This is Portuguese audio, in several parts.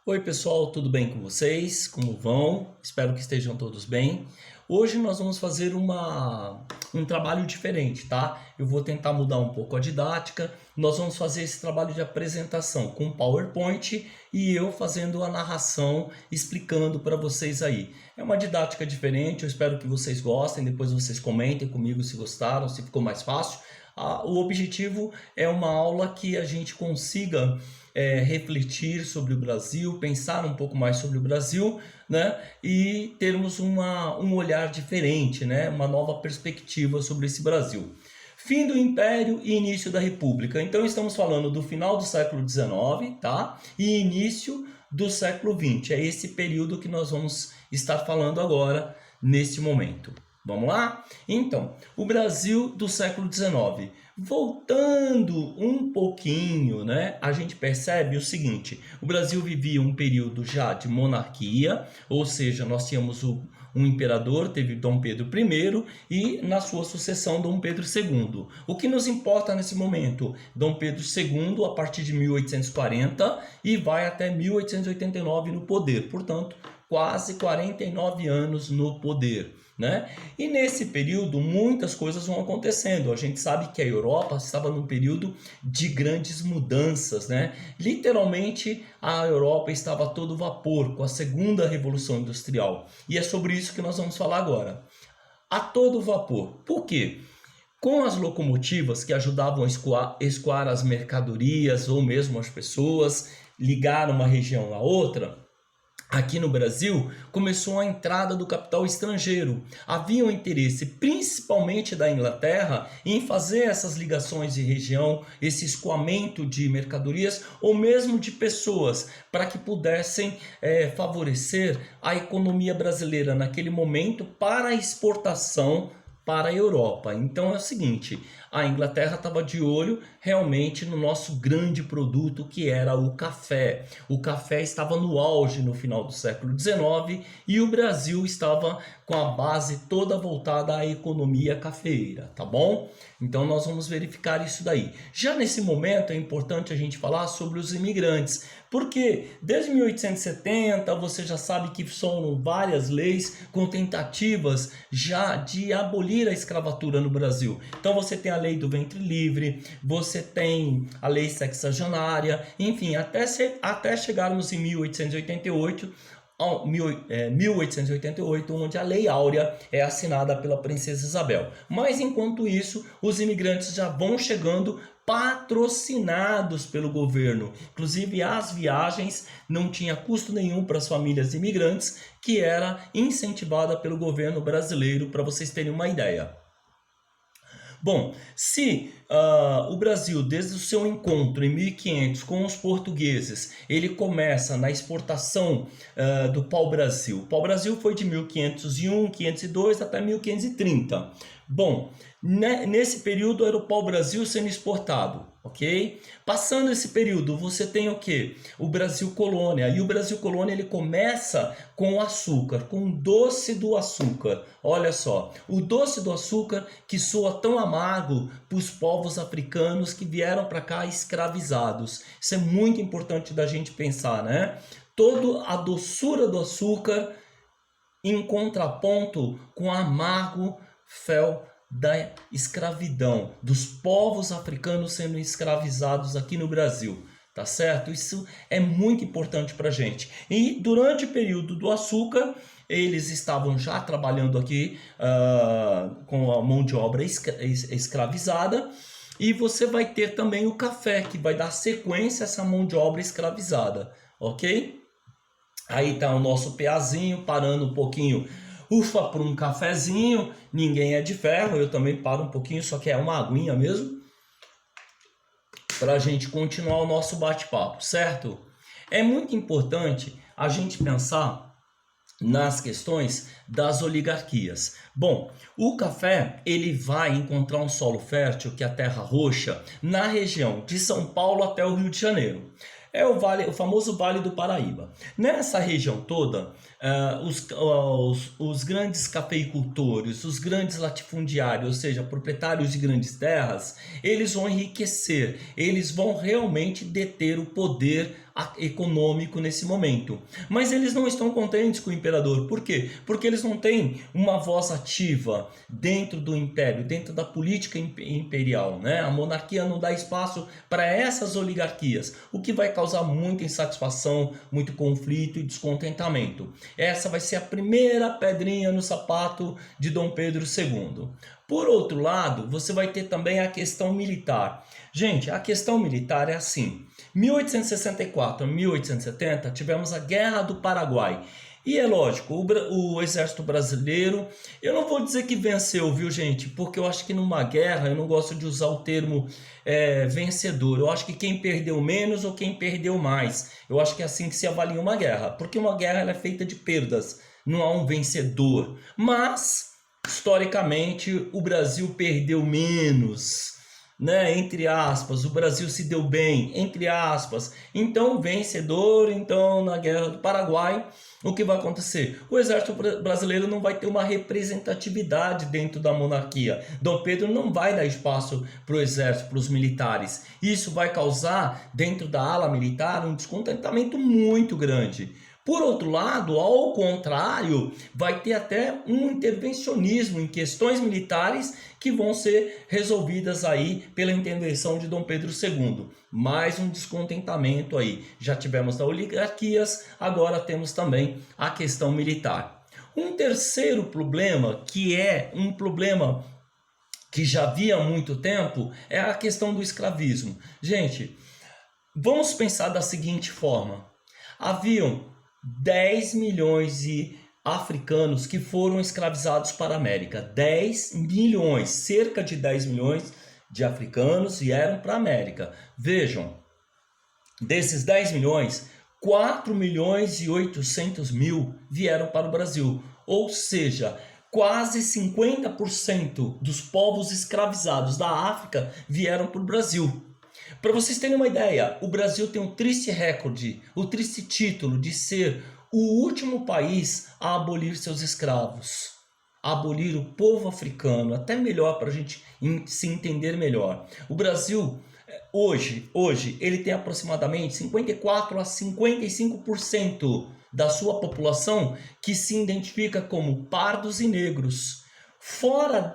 Oi pessoal, tudo bem com vocês? Como vão? Espero que estejam todos bem. Hoje nós vamos fazer um trabalho diferente, tá? Eu vou tentar mudar um pouco a didática. Nós vamos fazer esse trabalho de apresentação com PowerPoint e eu fazendo a narração, explicando para vocês aí. É uma didática diferente, eu espero que vocês gostem, depois vocês comentem comigo se gostaram, se ficou mais fácil. O objetivo é uma aula que a gente consiga refletir sobre o Brasil, pensar um pouco mais sobre o Brasil, né? E termos um olhar diferente, né? Uma nova perspectiva sobre esse Brasil. Fim do Império e início da República. Então estamos falando do final do século XIX, tá? E início do século XX. É esse período que nós vamos estar falando agora, neste momento. Vamos lá? Então, o Brasil do século XIX. Voltando um pouquinho, né, a gente percebe o seguinte: o Brasil vivia um período já de monarquia, ou seja, nós tínhamos um imperador, teve Dom Pedro I e na sua sucessão Dom Pedro II. O que nos importa nesse momento? Dom Pedro II a partir de 1840 e vai até 1889 no poder, portanto, quase 49 anos no poder, né? E nesse período muitas coisas vão acontecendo. A gente sabe que a Europa estava num período de grandes mudanças, né? Literalmente a Europa estava a todo vapor com a segunda revolução industrial. E é sobre isso que nós vamos falar agora. A todo vapor. Por quê? Com as locomotivas que ajudavam a escoar as mercadorias ou mesmo as pessoas, ligar uma região a outra, aqui no Brasil, começou a entrada do capital estrangeiro. Havia um interesse, principalmente da Inglaterra, em fazer essas ligações de região, esse escoamento de mercadorias ou mesmo de pessoas, para que pudessem favorecer a economia brasileira naquele momento para a exportação para a Europa. Então é o seguinte, a Inglaterra estava de olho realmente no nosso grande produto, que era o café. O café estava no auge no final do século XIX e o Brasil estava com a base toda voltada à economia cafeeira, tá bom? Então nós vamos verificar isso daí. Já nesse momento é importante a gente falar sobre os imigrantes, porque desde 1870 você já sabe que são várias leis com tentativas já de abolir a escravatura no Brasil. Então você tem a lei do ventre livre, você tem a lei sexagenária, enfim, até chegarmos em 1888, onde a Lei Áurea é assinada pela Princesa Isabel. Mas enquanto isso, os imigrantes já vão chegando patrocinados pelo governo. Inclusive as viagens não tinha custo nenhum para as famílias imigrantes, que era incentivada pelo governo brasileiro, para vocês terem uma ideia. Bom, se o Brasil, desde o seu encontro em 1500 com os portugueses, ele começa na exportação do pau-brasil. O pau-brasil foi de 1501, 502 até 1530. Bom, nesse período era o pau-brasil sendo exportado, ok? Passando esse período, você tem o quê? O Brasil colônia. E o Brasil colônia ele começa com o açúcar, com o doce do açúcar. Olha só, o doce do açúcar que soa tão amargo para os povos africanos que vieram para cá escravizados. Isso é muito importante da gente pensar, né? Toda a doçura do açúcar em contraponto com o amargo fel da escravidão, dos povos africanos sendo escravizados aqui no Brasil, tá certo? Isso é muito importante para a gente. E durante o período do açúcar, eles estavam já trabalhando aqui com a mão de obra escravizada, e você vai ter também o café, que vai dar sequência a essa mão de obra escravizada, ok? Aí tá o nosso peazinho parando um pouquinho. Ufa, por um cafezinho, ninguém é de ferro, eu também paro um pouquinho, só que é uma aguinha mesmo, para a gente continuar o nosso bate-papo, certo? É muito importante a gente pensar nas questões das oligarquias. Bom, o café ele vai encontrar um solo fértil, que é a terra roxa, na região de São Paulo até o Rio de Janeiro. É o famoso Vale do Paraíba. Nessa região toda, os grandes cafeicultores, os grandes latifundiários, ou seja, proprietários de grandes terras, eles vão enriquecer, eles vão realmente deter o poder econômico nesse momento. Mas eles não estão contentes com o imperador. Por quê? Porque eles não têm uma voz ativa dentro do império, dentro da política imperial, né? A monarquia não dá espaço para essas oligarquias, o que vai causar muita insatisfação, muito conflito e descontentamento. Essa vai ser a primeira pedrinha no sapato de Dom Pedro II. Por outro lado, você vai ter também a questão militar. Gente, a questão militar é assim: 1864 a 1870 tivemos a Guerra do Paraguai. E é lógico, o exército brasileiro, eu não vou dizer que venceu, viu gente? Porque eu acho que numa guerra, eu não gosto de usar o termo vencedor. Eu acho que quem perdeu menos ou quem perdeu mais. Eu acho que é assim que se avalia uma guerra. Porque uma guerra ela é feita de perdas, não há um vencedor. Mas, historicamente, o Brasil perdeu menos, né? Entre aspas, o Brasil se deu bem, entre aspas. Então, vencedor, então, na Guerra do Paraguai, o que vai acontecer? O exército brasileiro não vai ter uma representatividade dentro da monarquia. Dom Pedro não vai dar espaço para o exército, para os militares. Isso vai causar, dentro da ala militar, um descontentamento muito grande. Por outro lado, ao contrário, vai ter até um intervencionismo em questões militares que vão ser resolvidas aí pela intervenção de Dom Pedro II. Mais um descontentamento aí. Já tivemos as oligarquias, agora temos também a questão militar. Um terceiro problema, que é um problema que já havia há muito tempo, é a questão do escravismo. Gente, vamos pensar da seguinte forma: haviam 10 milhões de africanos que foram escravizados para a América. 10 milhões, cerca de 10 milhões de africanos vieram para a América. Vejam, desses 10 milhões, 4 milhões e 800 mil vieram para o Brasil. Ou seja, quase 50% dos povos escravizados da África vieram para o Brasil. Para vocês terem uma ideia, o Brasil tem um triste recorde, o triste título de ser o último país a abolir seus escravos, a abolir o povo africano, até melhor para a gente se entender melhor. O Brasil, hoje, ele tem aproximadamente 54 a 55% da sua população que se identifica como pardos e negros. Fora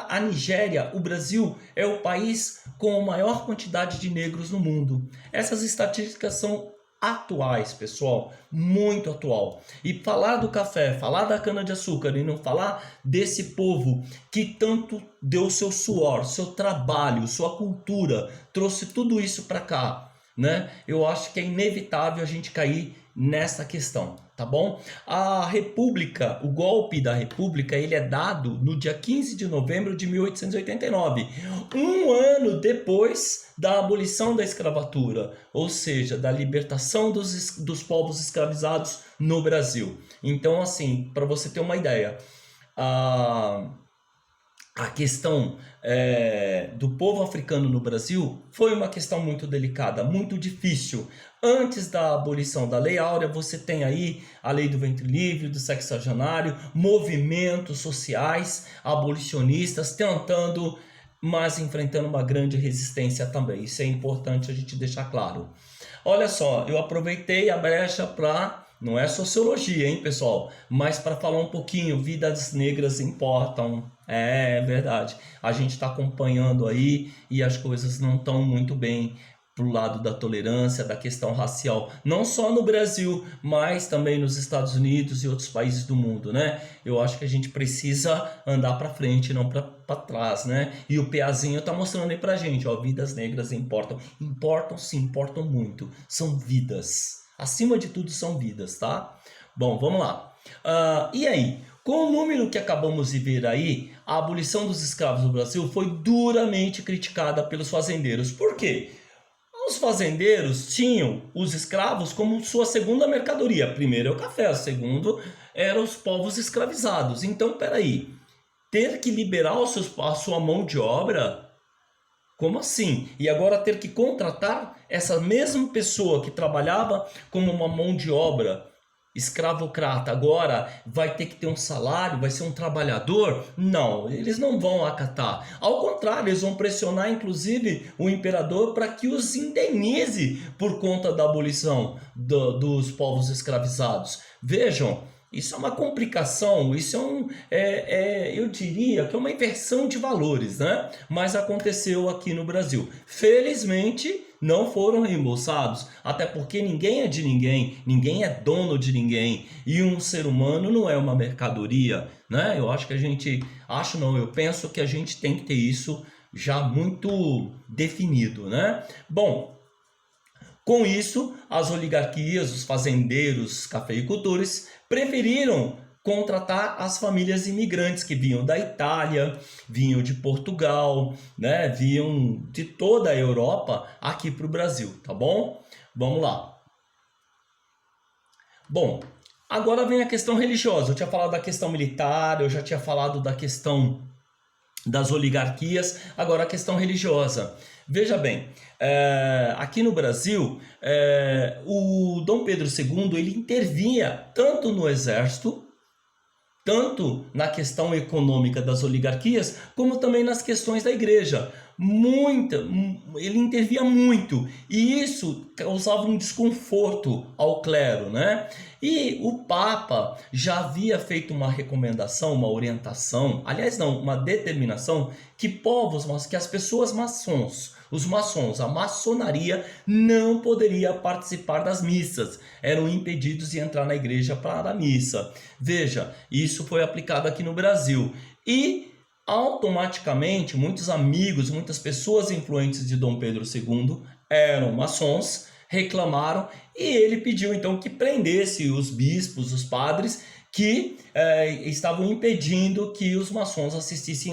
a Nigéria, o Brasil é o país com a maior quantidade de negros no mundo. Essas estatísticas são atuais, pessoal, muito atual. E falar do café, falar da cana-de-açúcar e não falar desse povo que tanto deu seu suor, seu trabalho, sua cultura, trouxe tudo isso para cá, né? Eu acho que é inevitável a gente cair nessa questão, tá bom? A República, o golpe da República, ele é dado no dia 15 de novembro de 1889, um ano depois da abolição da escravatura, ou seja, da libertação dos povos escravizados no Brasil. Então, assim, para você ter uma ideia, a questão do povo africano no Brasil foi uma questão muito delicada, muito difícil. Antes da abolição da Lei Áurea, você tem aí a Lei do Ventre Livre, do Sexagenário, movimentos sociais abolicionistas tentando, mas enfrentando uma grande resistência também. Isso é importante a gente deixar claro. Olha só, eu aproveitei a brecha para... Não é sociologia, hein, pessoal? Mas para falar um pouquinho, vidas negras importam. É verdade. A gente está acompanhando aí e as coisas não estão muito bem pro lado da tolerância, da questão racial. Não só no Brasil, mas também nos Estados Unidos e outros países do mundo, né? Eu acho que a gente precisa andar para frente, não para trás, né? E o Piazinho tá mostrando aí pra gente, ó, vidas negras importam. Importam sim, importam muito. São vidas. Acima de tudo são vidas, tá? Bom, vamos lá. E aí? Com o número que acabamos de ver aí, a abolição dos escravos no Brasil foi duramente criticada pelos fazendeiros. Por quê? Os fazendeiros tinham os escravos como sua segunda mercadoria. Primeiro é o café, segundo eram os povos escravizados. Então, peraí, ter que liberar a sua mão de obra... Como assim? E agora ter que contratar essa mesma pessoa que trabalhava como uma mão de obra escravocrata agora vai ter que ter um salário, vai ser um trabalhador? Não, eles não vão acatar. Ao contrário, eles vão pressionar inclusive o imperador para que os indenize por conta da abolição dos povos escravizados. Vejam, isso é uma complicação, isso eu diria que é uma inversão de valores, né? Mas aconteceu aqui no Brasil. Felizmente, não foram reembolsados, até porque ninguém é de ninguém, ninguém é dono de ninguém, e um ser humano não é uma mercadoria, né? Eu penso que a gente tem que ter isso já muito definido, né? Bom, com isso, as oligarquias, os fazendeiros, cafeicultores preferiram contratar as famílias imigrantes que vinham da Itália, vinham de Portugal, né? Vinham de toda a Europa aqui para o Brasil, tá bom? Vamos lá. Bom, agora vem a questão religiosa. Eu tinha falado da questão militar, eu já tinha falado da questão das oligarquias, agora a questão religiosa. Veja bem, aqui no Brasil, o Dom Pedro II ele intervinha tanto no exército, tanto na questão econômica das oligarquias, como também nas questões da igreja. Ele intervia muito, e isso causava um desconforto ao clero, né? E o Papa já havia feito uma recomendação, uma orientação, aliás não, uma determinação, que as pessoas os maçons, a maçonaria não poderia participar das missas, eram impedidos de entrar na igreja para a missa. Veja, isso foi aplicado aqui no Brasil, e automaticamente muitos amigos, muitas pessoas influentes de Dom Pedro II eram maçons, reclamaram, e ele pediu então que prendesse os bispos, os padres que estavam impedindo que os maçons assistissem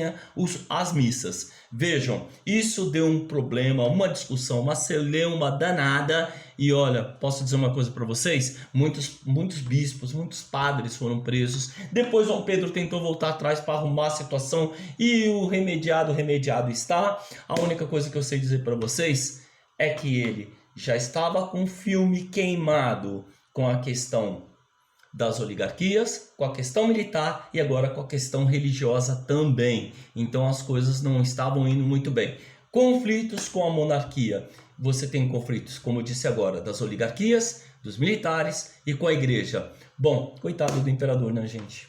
às missas. Vejam, isso deu um problema, uma discussão, uma celeuma danada. E olha, posso dizer uma coisa para vocês? Muitos bispos, muitos padres foram presos. Depois Dom Pedro tentou voltar atrás para arrumar a situação e o remediado está. A única coisa que eu sei dizer para vocês é que ele já estava com o filme queimado com a questão das oligarquias, com a questão militar e agora com a questão religiosa também. Então as coisas não estavam indo muito bem. Conflitos com a monarquia. Você tem conflitos, como eu disse agora, das oligarquias, dos militares e com a igreja. Bom, coitado do imperador, né, gente?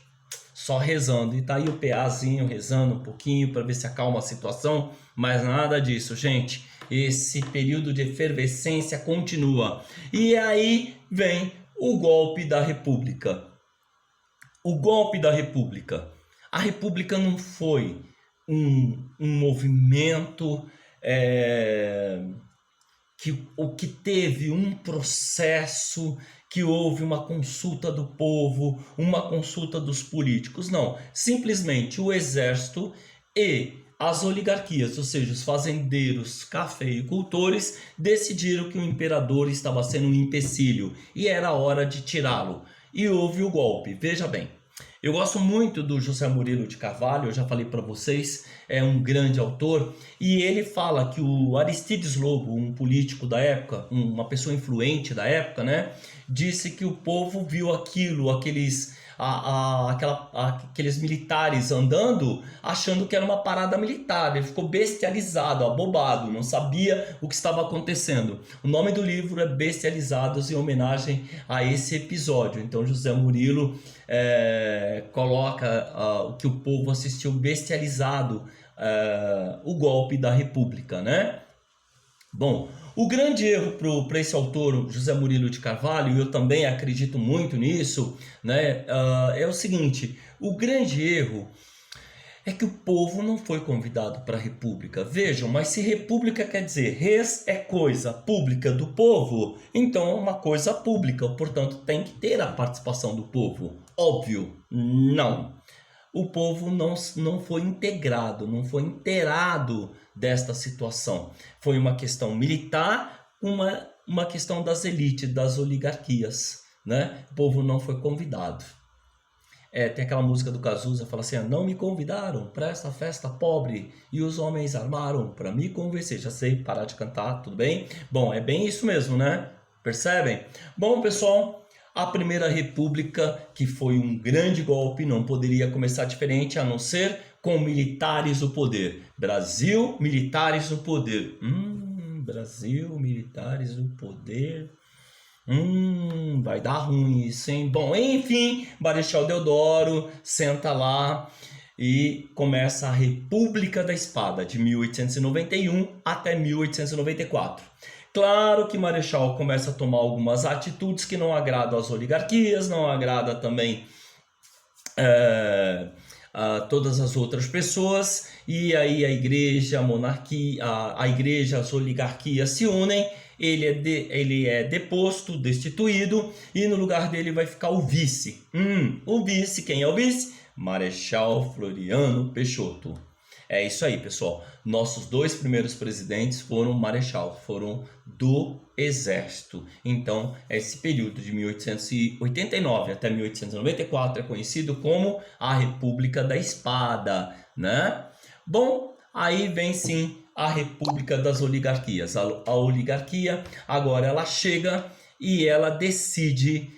Só rezando. E tá aí o PAzinho rezando um pouquinho para ver se acalma a situação, mas nada disso, gente. Esse período de efervescência continua. E aí vem o golpe da República. O golpe da República. A República não foi um movimento que teve um processo, que houve uma consulta do povo, uma consulta dos políticos. Não, simplesmente o exército e as oligarquias, ou seja, os fazendeiros, cafeicultores, decidiram que o imperador estava sendo um empecilho e era hora de tirá-lo. E houve o golpe. Veja bem, eu gosto muito do José Murilo de Carvalho, eu já falei para vocês, é um grande autor, e ele fala que o Aristides Lobo, um político da época, uma pessoa influente da época, né, disse que o povo viu aqueles militares andando, achando que era uma parada militar. Ele ficou bestializado, abobado, não sabia o que estava acontecendo. O nome do livro é Bestializados, em homenagem a esse episódio. Então José Murilo coloca que o povo assistiu bestializado o golpe da República, né? Bom, o grande erro para esse autor, José Murilo de Carvalho, e eu também acredito muito nisso, né, é o seguinte: o grande erro é que o povo não foi convidado para a República. Vejam, mas se República quer dizer res é coisa pública do povo, então é uma coisa pública, portanto tem que ter a participação do povo. Óbvio, não. O povo não foi integrado, não foi inteirado desta situação. Foi uma questão militar, uma questão das elites, das oligarquias, né? O povo não foi convidado. Tem aquela música do Cazuza, fala assim: não me convidaram para esta festa pobre e os homens armaram para me convencer. Já sei, parar de cantar, tudo bem? Bom, é bem isso mesmo, né? Percebem? Bom, pessoal, A Primeira República, que foi um grande golpe, não poderia começar diferente a não ser com militares no poder. Brasil, militares no poder. Brasil, militares no poder. Vai dar ruim isso, hein? Bom, enfim, Marechal Deodoro senta lá e começa a República da Espada, de 1891 até 1894. Claro que Marechal começa a tomar algumas atitudes que não agradam às oligarquias, não agrada também a todas as outras pessoas, e aí a igreja, a monarquia, a igreja, as oligarquias se unem. Ele é deposto, destituído, e no lugar dele vai ficar o vice. O vice, quem é o vice? Marechal Floriano Peixoto. É isso aí, pessoal. Nossos 2 primeiros presidentes foram marechal, foram do Exército. Então, esse período de 1889 até 1894 é conhecido como a República da Espada, né? Bom, aí vem sim a República das Oligarquias. A oligarquia agora ela chega e ela decide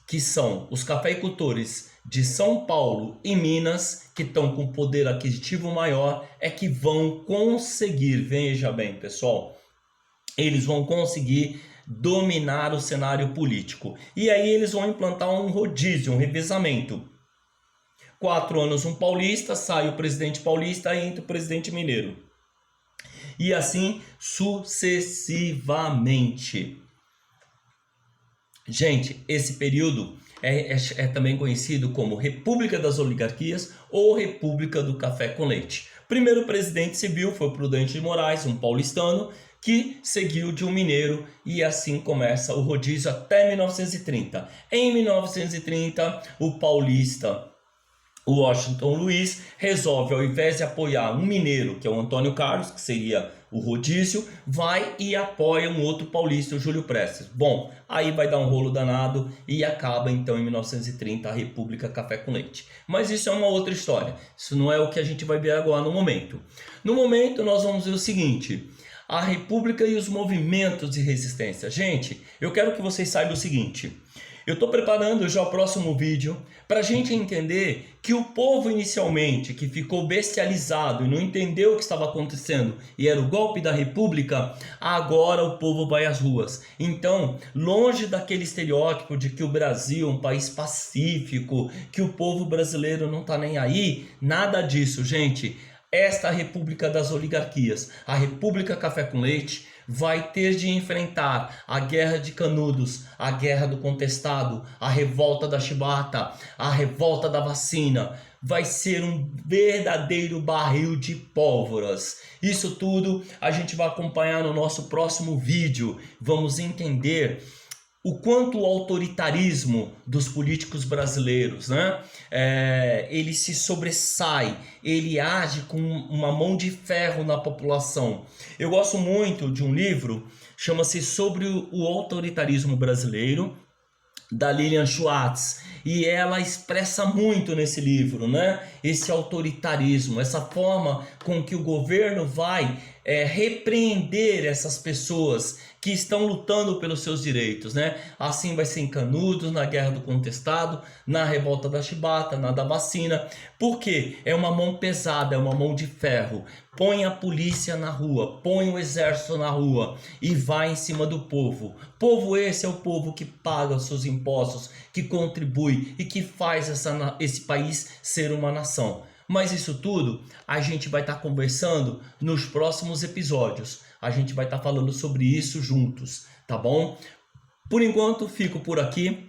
que são os cafeicultores de São Paulo e Minas, que estão com poder aquisitivo maior, é que vão conseguir, veja bem, pessoal, eles vão conseguir dominar o cenário político. E aí eles vão implantar um rodízio, um revezamento. 4 anos um paulista, sai o presidente paulista e entra o presidente mineiro. E assim sucessivamente. Gente, esse período é também conhecido como República das Oligarquias ou República do Café com Leite. O primeiro presidente civil foi o Prudente de Moraes, um paulistano, que seguiu de um mineiro, e assim começa o rodízio até 1930. Em 1930, o paulista Washington Luiz resolve, ao invés de apoiar um mineiro, que é o Antônio Carlos, que seria o rodízio, vai e apoia um outro paulista, o Júlio Prestes. Bom, aí vai dar um rolo danado e acaba então em 1930 a República Café com Leite. Mas isso é uma outra história, isso não é o que a gente vai ver agora no momento. No momento nós vamos ver o seguinte: a República e os movimentos de resistência. Gente, eu quero que vocês saibam o seguinte: eu estou preparando já o próximo vídeo para a gente entender que o povo inicialmente, que ficou bestializado e não entendeu o que estava acontecendo e era o golpe da República, agora o povo vai às ruas. Então, longe daquele estereótipo de que o Brasil é um país pacífico, que o povo brasileiro não está nem aí, nada disso, gente. Esta República das Oligarquias, a República Café com Leite, vai ter de enfrentar a Guerra de Canudos, a Guerra do Contestado, a Revolta da Chibata, a Revolta da Vacina. Vai ser um verdadeiro barril de pólvoras. Isso tudo a gente vai acompanhar no nosso próximo vídeo. Vamos entender o quanto o autoritarismo dos políticos brasileiros, né? Ele se sobressai, ele age com uma mão de ferro na população. Eu gosto muito de um livro, chama-se Sobre o Autoritarismo Brasileiro, da Lilian Schwartz, e ela expressa muito nesse livro, né? Esse autoritarismo, essa forma com que o governo vai repreender essas pessoas que estão lutando pelos seus direitos, né? Assim vai ser em Canudos, na Guerra do Contestado, na Revolta da Chibata, na da Vacina, porque é uma mão pesada, é uma mão de ferro. Põe a polícia na rua, põe o exército na rua e vai em cima do povo. Povo esse é o povo que paga os seus impostos, que contribui e que faz esse país ser uma nação. Mas isso tudo a gente vai estar conversando nos próximos episódios. A gente vai estar falando sobre isso juntos, tá bom? Por enquanto, fico por aqui.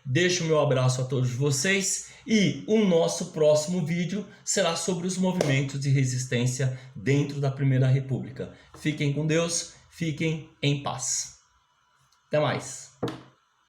Deixo o meu abraço a todos vocês e o nosso próximo vídeo será sobre os movimentos de resistência dentro da Primeira República. Fiquem com Deus, fiquem em paz. Até mais.